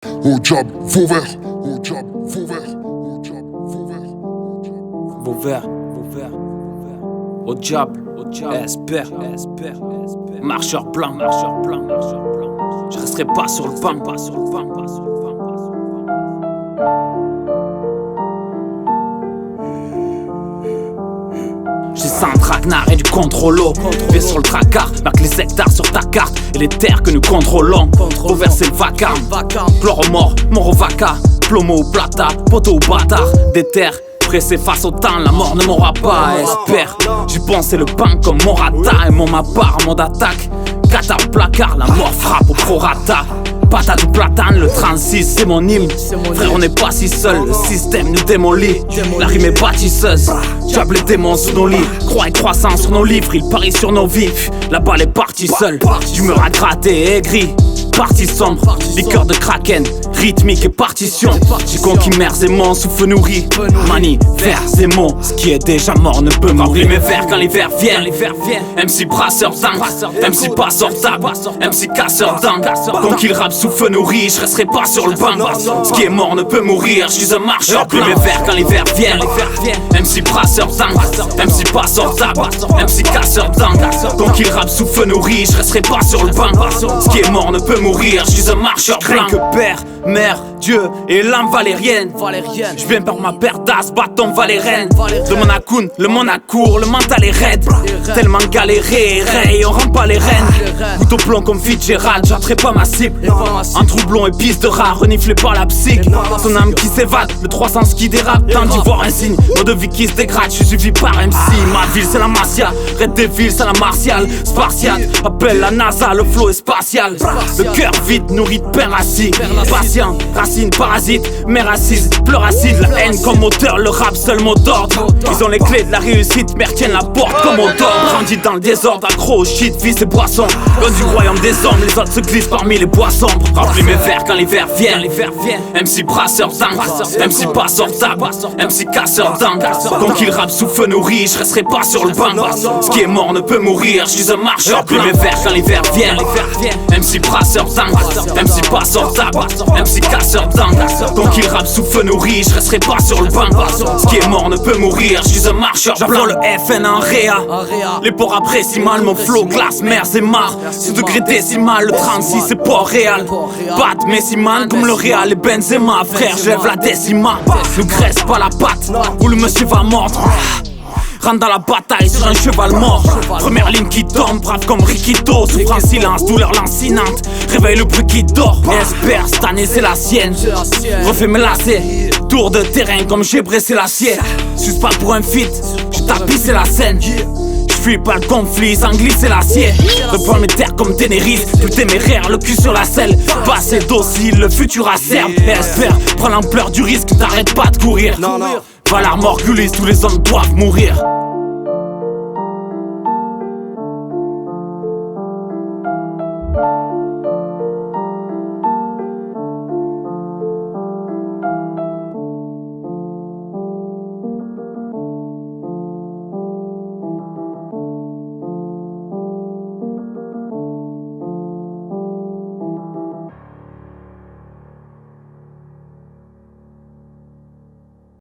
Au diable, Vauvert. Au diable, Vauvert. Au diable, Vauvert. Vauvert. Au diable, espère. Marcheur blanc. Je resterai pas sur le banc. J'ai 100 traquenards et du contrôlo. Viens sur le tracard, marque les hectares sur ta carte et les terres que nous contrôlons. Vauvert c'est le vacarme, chloromore, morovaca, plomo ou plata, poteau ou bâtard. Des terres pressées face au temps, la mort ne m'aura pas, espère. J'y pensais le pain comme Morata et mon mapar en mode attaque. Cata au placard, la mort frappe au prorata. Patate ou platane, le 36 c'est mon hymne. Frère on n'est pas si seul, le système nous démolit. La rime est bâtisseuse, j'appelle les démons sous nos lits. Croix et croissant sur nos livres, ils parient sur nos vies. La balle est partie seule, d'humeur à gratter et aigrie. Partie sombre, liqueur de kraken, rythmique et partition. J'ai conquis mers et monts sous feu nourri. Mani, vers et mots, ce qui est déjà mort ne peut mourir. Mes vers quand l'hiver vient, MC brasseur dingue, MC passeur table, MC casseur dingue. Conquis le rap sous feu nourri, je resterai pas sur le banc. Ce qui est mort ne peut mourir, je suis un marcheur plein. Mes vers quand l'hiver vient, MC brasseur dingue, MC passeur table, MC casseur dingue. Conquis le rap sous feu nourri, je resterai pas sur le banc. Ce qui est mort ne peut mourir, je suis un marcheur plein. Que père, mère, Dieu et l'âme valérienne. Je viens par ma paire d'as, bâton valérienne. Le Monacoun, le Monacour, le mental est raide. Tellement galéré, ray, on rend pas les rênes. Couteau plomb comme Fitzgerald, j'attrape pas ma cible. Un troublon et piste de rat, reniflé par la psyche. Son âme qui s'évade, le 300 qui dérape. Temps d'y voir un signe, mode de vie qui se dégrade. Je suivi par MC, ma ville c'est la Martia. Red Devil c'est la martiale, spartiate. Appelle la NASA, le flow est spatial. Le cœur vide, nourri de pain assis. Patient, racine, parasite, mère assise, pleure acide. La haine comme moteur, le rap seul mot d'ordre. Ils ont les clés de la réussite, mère tiennent la porte comme au d'or. Grandit dans le désordre, accro au shit, vie c'est boisson. Loin du royaume des hommes, les autres se glissent parmi les bois sombres. Remplis mes verres quand l'hiver vient, MC brasseur dingue, MC passeur table, MC casseur dingue. Conquis le rap sous feu nourri, je resterai pas sur le banc. Ce qui est mort ne peut mourir, je suis un marcheur. Remplis mes verres quand l'hiver vient, MC brasseur dingue, MC passeur table, MC casseur dingue. Conquis le rap sous feu nourri, je resterai pas sur le banc. Ce qui est mort ne peut mourir, je suis un marcheur. J'apprends le FN en réa. Les ports apprécient mal mon flow, glace, mer, c'est marre. Sous degré décimal, le 36 c'est pas réel. Bat Messiman comme le Real et Benzema. Frère, je lève la décima. Ne graisse pas la patte, ou le monsieur va mordre. Rentre dans la bataille sur un cheval mort. Première ligne qui tombe, brave comme Rikito. Souffre en silence, douleur lancinante. Réveille le bruit qui dort. Espère, cette année c'est la sienne. Refais mes lacets. Tour de terrain comme j'ai bressé l'acier. Suce pas pour un feat, j'ai tapissé la scène. J'fuis pas le conflit sans glisser l'acier. Reprends mes terres comme Ténéris. Plus téméraire, le cul sur la selle. Passé docile, le futur acerbe. Espère, prends l'ampleur du risque, t'arrêtes pas de courir. Va l'armorgulis, tous les hommes doivent mourir.